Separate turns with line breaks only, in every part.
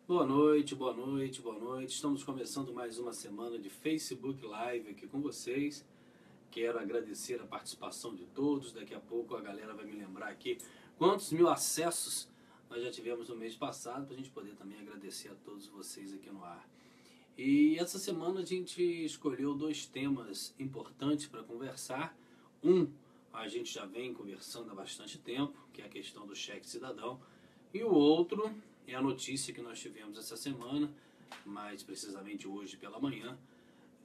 Boa noite, boa noite, boa noite. Estamos começando mais uma semana de Facebook Live aqui com vocês. Quero agradecer a participação de todos. Daqui a pouco a galera vai me lembrar aqui quantos mil acessos nós já tivemos no mês passado, para a gente poder também agradecer a todos vocês aqui no ar. E essa semana a gente escolheu dois temas importantes para conversar. A gente já vem conversando há bastante tempo, que é a questão do cheque cidadão. E o outro é a notícia que nós tivemos essa semana, mais precisamente hoje pela manhã,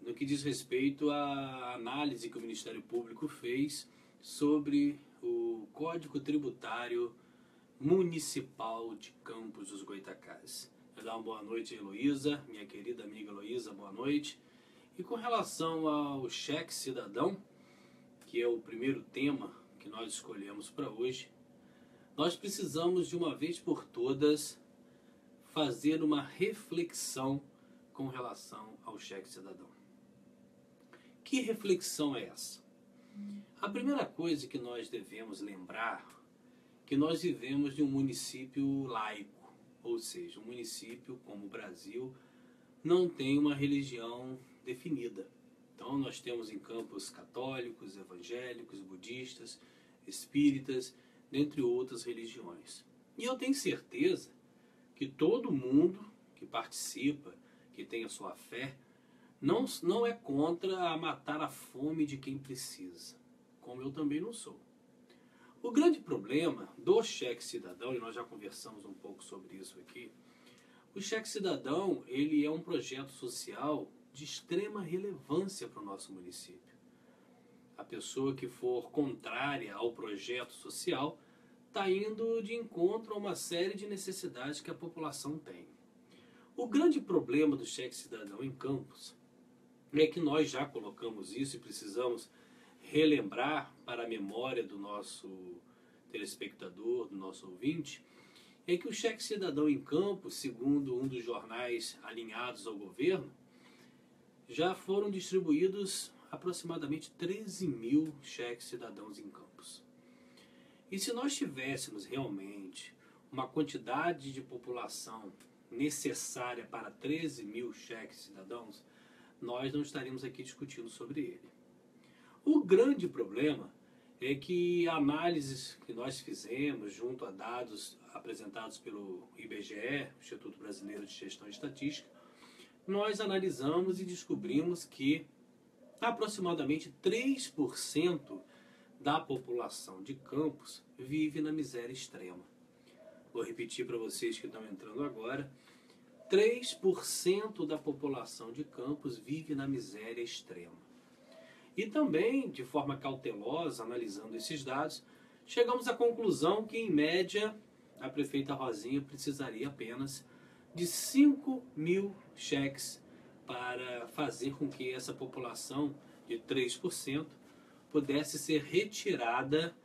no que diz respeito à análise que o Ministério Público fez sobre o Código Tributário Municipal de Campos dos Goytacazes. Eu dar uma boa noite a Heloísa, minha querida amiga Heloísa, boa noite. E com relação ao cheque cidadão, que é o primeiro tema que nós escolhemos para hoje, nós precisamos de uma vez por todas fazer uma reflexão com relação ao cheque cidadão. Que reflexão é essa? A primeira coisa que nós devemos lembrar é que nós vivemos de um município laico, ou seja, um município como o Brasil não tem uma religião definida. Então nós temos em Campos católicos, evangélicos, budistas, espíritas, dentre outras religiões. E eu tenho certeza que todo mundo que participa, que tem a sua fé, não é contra matar a fome de quem precisa, como eu também não sou. O grande problema do cheque cidadão, e nós já conversamos um pouco sobre isso aqui, o cheque cidadão ele é um projeto social de extrema relevância para o nosso município. A pessoa que for contrária ao projeto social está indo de encontro a uma série de necessidades que a população tem. O grande problema do cheque cidadão em Campos é que nós já colocamos isso e precisamos relembrar para a memória do nosso telespectador, do nosso ouvinte, é que o cheque cidadão em Campos, segundo um dos jornais alinhados ao governo, já foram distribuídos aproximadamente 13 mil cheques cidadãos em Campos. E se nós tivéssemos realmente uma quantidade de população necessária para 13 mil cheques cidadãos, nós não estaríamos aqui discutindo sobre ele. O grande problema é que análises que nós fizemos junto a dados apresentados pelo IBGE, Instituto Brasileiro de Gestão e Estatística, nós analisamos e descobrimos que aproximadamente 3% da população de Campos vive na miséria extrema. Vou repetir para vocês que estão entrando agora. 3% da população de Campos vive na miséria extrema. E também, de forma cautelosa, analisando esses dados, chegamos à conclusão que, em média, a prefeita Rosinha precisaria apenas de 5 mil cheques para fazer com que essa população de 3% pudesse ser retirada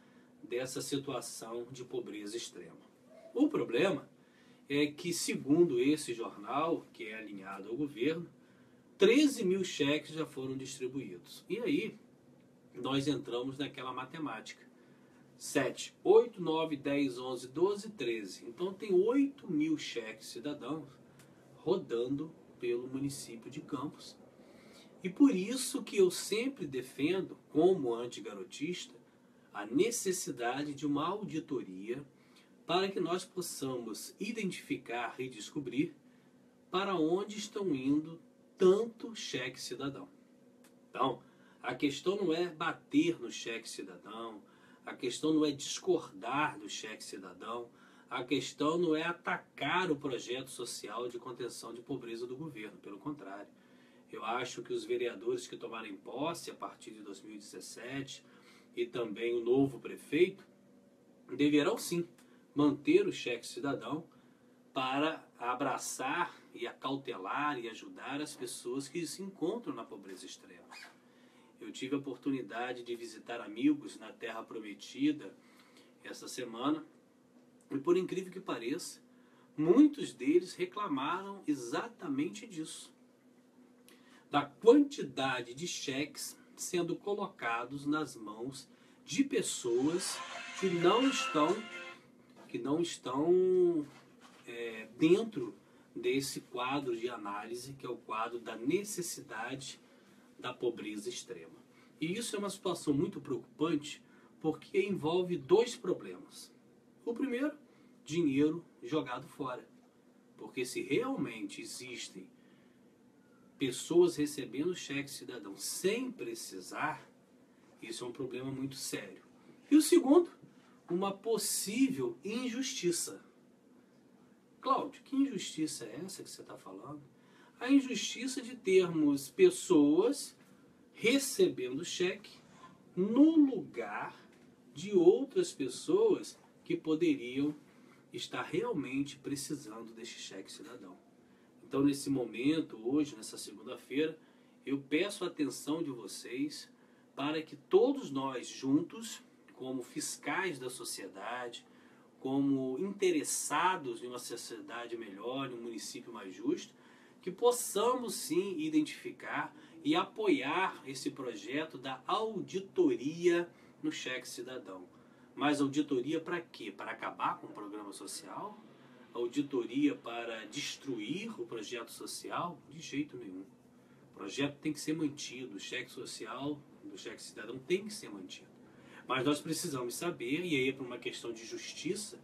dessa situação de pobreza extrema. O problema é que, segundo esse jornal, que é alinhado ao governo, 13 mil cheques já foram distribuídos. E aí, nós entramos naquela matemática. 7, 8, 9, 10, 11, 12, 13. Então tem 8 mil cheques cidadãos rodando pelo município de Campos. E por isso que eu sempre defendo, como antigarotista, a necessidade de uma auditoria para que nós possamos identificar e descobrir para onde estão indo tanto cheque cidadão. Então, a questão não é bater no cheque cidadão, a questão não é discordar do cheque cidadão, a questão não é atacar o projeto social de contenção de pobreza do governo, pelo contrário. Eu acho que os vereadores que tomarem posse a partir de 2017 e também o novo prefeito deverão sim manter o cheque cidadão para abraçar e acautelar e ajudar as pessoas que se encontram na pobreza extrema. Eu tive a oportunidade de visitar amigos na Terra Prometida essa semana e, por incrível que pareça, muitos deles reclamaram exatamente disso. Da quantidade de cheques sendo colocados nas mãos de pessoas que não estão dentro desse quadro de análise, que é o quadro da necessidade da pobreza extrema. E isso é uma situação muito preocupante, porque envolve dois problemas. O primeiro, dinheiro jogado fora. Porque se realmente existem pessoas recebendo cheque cidadão sem precisar, isso é um problema muito sério. E o segundo, uma possível injustiça. Cláudio, que injustiça é essa que você está falando? A injustiça de termos pessoas recebendo cheque no lugar de outras pessoas que poderiam estar realmente precisando deste cheque cidadão. Então, nesse momento, hoje, nessa segunda-feira, eu peço a atenção de vocês para que todos nós juntos, como fiscais da sociedade, como interessados em uma sociedade melhor, em um município mais justo, que possamos sim identificar e apoiar esse projeto da auditoria no cheque cidadão. Mas auditoria para quê? Para acabar com o programa social? Auditoria para destruir o projeto social? De jeito nenhum. O projeto tem que ser mantido, o cheque social do cheque cidadão tem que ser mantido. Mas nós precisamos saber, e aí é por uma questão de justiça,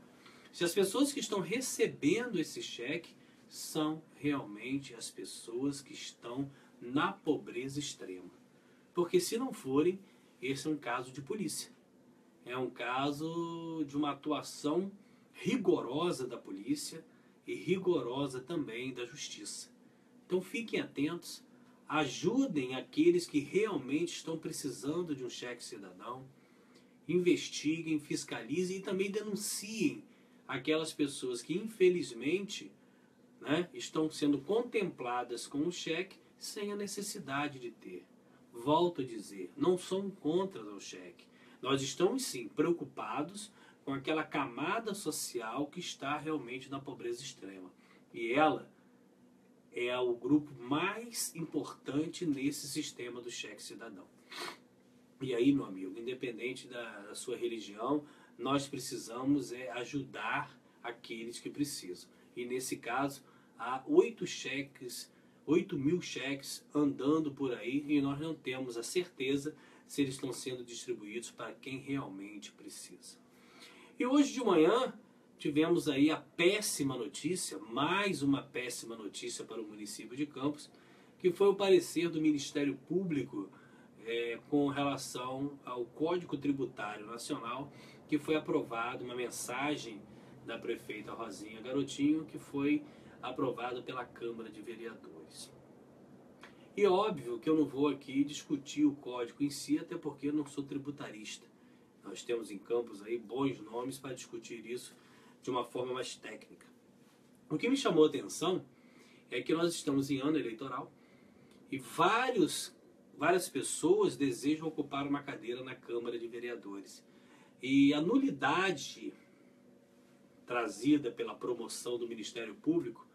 se as pessoas que estão recebendo esse cheque são realmente as pessoas que estão na pobreza extrema. Porque se não forem, esse é um caso de polícia. É um caso de uma atuação rigorosa da polícia e rigorosa também da justiça. Então fiquem atentos, ajudem aqueles que realmente estão precisando de um cheque cidadão, investiguem, fiscalizem e também denunciem aquelas pessoas que infelizmente, estão sendo contempladas com o cheque sem a necessidade de ter. Volto a dizer, não sou contra o cheque. Nós estamos sim preocupados com aquela camada social que está realmente na pobreza extrema. E ela é o grupo mais importante nesse sistema do cheque cidadão. E aí, meu amigo, independente da sua religião, nós precisamos ajudar aqueles que precisam. E nesse caso, há 8 mil cheques andando por aí e nós não temos a certeza se eles estão sendo distribuídos para quem realmente precisa. E hoje de manhã tivemos aí a péssima notícia, mais uma péssima notícia para o município de Campos, que foi o parecer do Ministério Público com relação ao Código Tributário Nacional, que foi aprovado, uma mensagem da prefeita Rosinha Garotinho, que foi aprovado pela Câmara de Vereadores. E óbvio que eu não vou aqui discutir o código em si, até porque eu não sou tributarista. Nós temos em Campos aí bons nomes para discutir isso de uma forma mais técnica. O que me chamou a atenção é que nós estamos em ano eleitoral e várias pessoas desejam ocupar uma cadeira na Câmara de Vereadores. E a nulidade trazida pela promoção do Ministério Público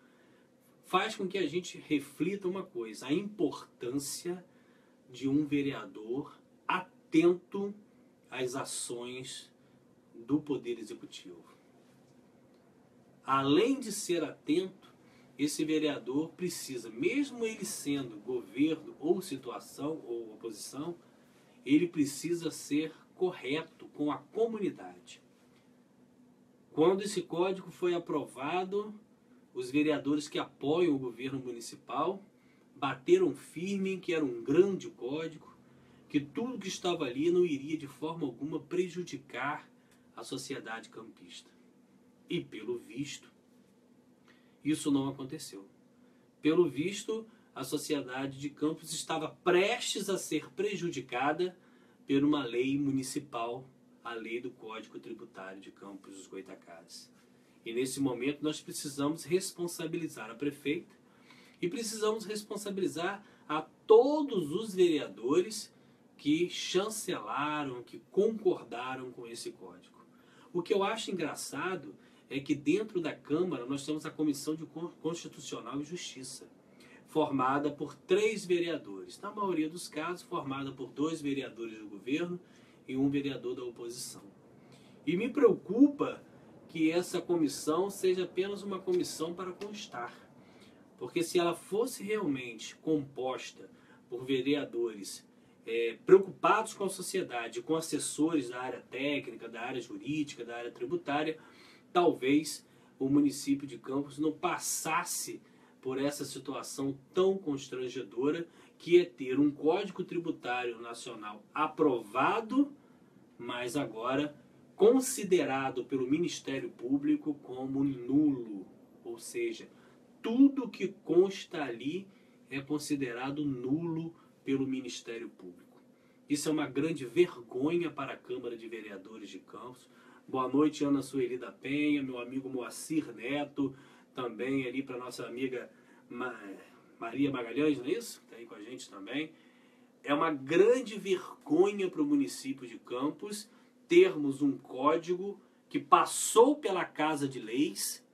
faz com que a gente reflita uma coisa, a importância de um vereador atento às ações do Poder Executivo. Além de ser atento, esse vereador precisa, mesmo ele sendo governo ou situação ou oposição, ele precisa ser correto com a comunidade. Quando esse código foi aprovado, os vereadores que apoiam o governo municipal bateram firme em que era um grande código, que tudo que estava ali não iria de forma alguma prejudicar a sociedade campista. E pelo visto, isso não aconteceu. Pelo visto, a sociedade de Campos estava prestes a ser prejudicada por uma lei municipal, a lei do Código Tributário de Campos dos Goytacazes. E nesse momento nós precisamos responsabilizar a prefeita e precisamos responsabilizar a todos os vereadores que chancelaram, que concordaram com esse código. O que eu acho engraçado é que dentro da Câmara nós temos a Comissão de Constitucional e Justiça, formada por 3 vereadores, na maioria dos casos formada por 2 vereadores do governo e 1 vereador da oposição. E me preocupa que essa comissão seja apenas uma comissão para constar. Porque se ela fosse realmente composta por vereadores preocupados com a sociedade, com assessores da área técnica, da área jurídica, da área tributária, talvez o município de Campos não passasse por essa situação tão constrangedora que é ter um Código Tributário Nacional aprovado, mas agora considerado pelo Ministério Público como nulo. Ou seja, tudo que consta ali é considerado nulo pelo Ministério Público. Isso é uma grande vergonha para a Câmara de Vereadores de Campos. Boa noite, Ana Sueli da Penha, meu amigo Moacir Neto, também ali para nossa amiga Maria Magalhães, não é isso? Está aí com a gente também. É uma grande vergonha para o município de Campos termos um código que passou pela Casa de Leis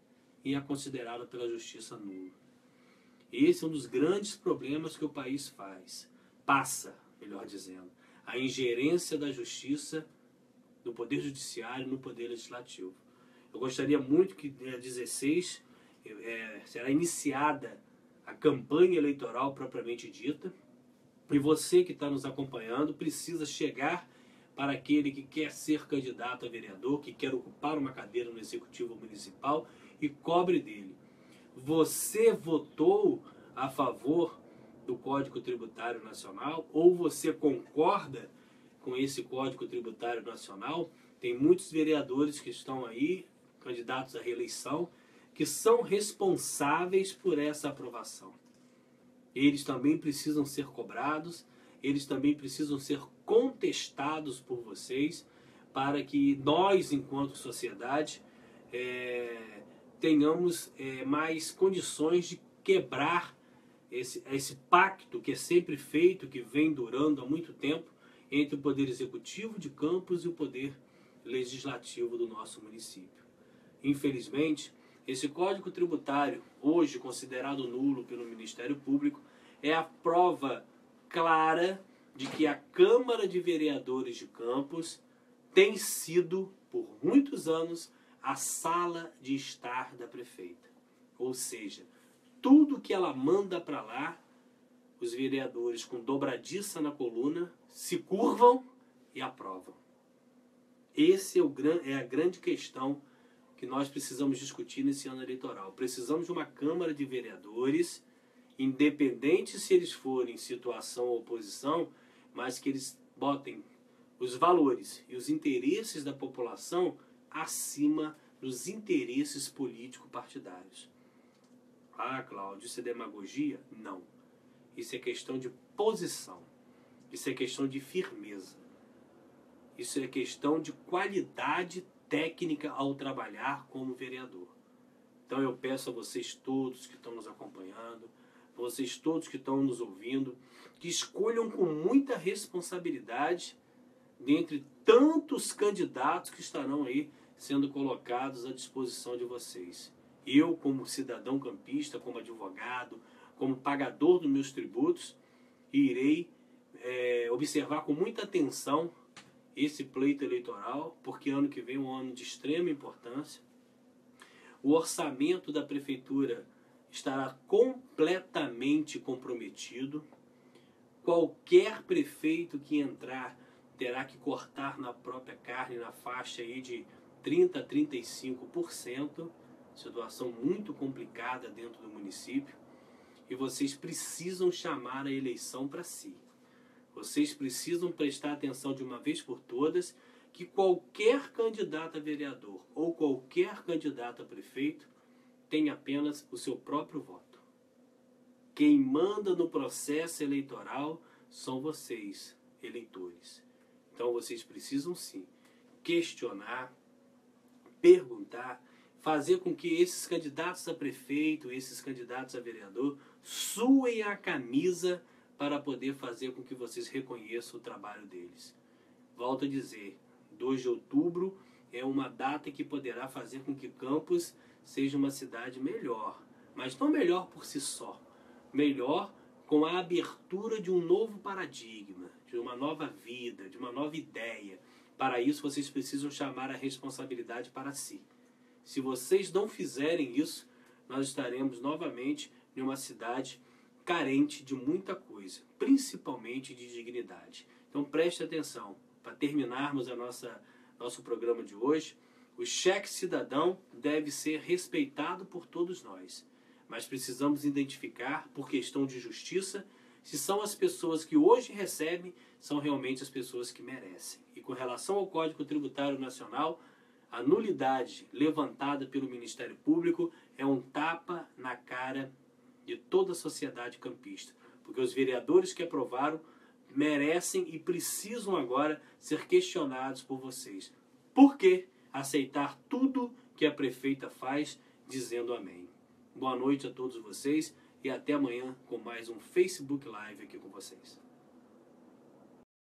e é considerado pela Justiça nulo. Esse é um dos grandes problemas que o país passa, melhor dizendo. A ingerência da Justiça no Poder Judiciário e no Poder Legislativo. Eu gostaria muito que dia 16 será iniciada a campanha eleitoral propriamente dita, e você que está nos acompanhando precisa chegar para aquele que quer ser candidato a vereador, que quer ocupar uma cadeira no Executivo Municipal e cobre dele. Você votou a favor do Código Tributário Nacional ou você concorda com esse Código Tributário Nacional? Tem muitos vereadores que estão aí, candidatos à reeleição, que são responsáveis por essa aprovação. Eles também precisam ser cobrados, eles também precisam ser contestados por vocês, para que nós, enquanto sociedade, tenhamos mais condições de quebrar esse pacto que é sempre feito, que vem durando há muito tempo, entre o Poder Executivo de Campos e o Poder Legislativo do nosso município. Infelizmente, esse Código Tributário, hoje considerado nulo pelo Ministério Público, é a prova clara de que a Câmara de Vereadores de Campos tem sido, por muitos anos, a sala de estar da prefeita. Ou seja, tudo que ela manda para lá, os vereadores com dobradiça na coluna se curvam e aprovam. Esse é a grande questão que nós precisamos discutir nesse ano eleitoral. Precisamos de uma Câmara de Vereadores, independente se eles forem situação ou oposição, mas que eles botem os valores e os interesses da população acima dos interesses político-partidários. Ah, Cláudio, isso é demagogia? Não. Isso é questão de posição. Isso é questão de firmeza. Isso é questão de qualidade técnica ao trabalhar como vereador. Então eu peço a vocês todos que estão nos acompanhando, vocês todos que estão nos ouvindo, que escolham com muita responsabilidade dentre tantos candidatos que estarão aí sendo colocados à disposição de vocês. Eu, como cidadão campista, como advogado, como pagador dos meus tributos, irei observar com muita atenção esse pleito eleitoral, porque ano que vem é um ano de extrema importância. O orçamento da prefeitura estará completamente comprometido. Qualquer prefeito que entrar terá que cortar na própria carne, na faixa aí de 30% a 35%, situação muito complicada dentro do município, e vocês precisam chamar a eleição para si. Vocês precisam prestar atenção de uma vez por todas que qualquer candidato a vereador ou qualquer candidato a prefeito tem apenas o seu próprio voto. Quem manda no processo eleitoral são vocês, eleitores. Então vocês precisam sim questionar, perguntar, fazer com que esses candidatos a prefeito, esses candidatos a vereador, suem a camisa para poder fazer com que vocês reconheçam o trabalho deles. Volto a dizer, 2 de outubro é uma data que poderá fazer com que Campos seja uma cidade melhor, mas não melhor por si só, melhor com a abertura de um novo paradigma, de uma nova vida, de uma nova ideia. Para isso vocês precisam chamar a responsabilidade para si. Se vocês não fizerem isso, nós estaremos novamente em uma cidade carente de muita coisa, principalmente de dignidade. Então preste atenção, para terminarmos nosso programa de hoje, o cheque cidadão deve ser respeitado por todos nós, mas precisamos identificar, por questão de justiça, se são as pessoas que hoje recebem, são realmente as pessoas que merecem. E com relação ao Código Tributário Nacional, a nulidade levantada pelo Ministério Público é um tapa na cara de toda a sociedade campista, porque os vereadores que aprovaram merecem e precisam agora ser questionados por vocês. Por que aceitar tudo que a prefeita faz dizendo amém? Boa noite a todos vocês e até amanhã com mais um Facebook Live aqui com vocês.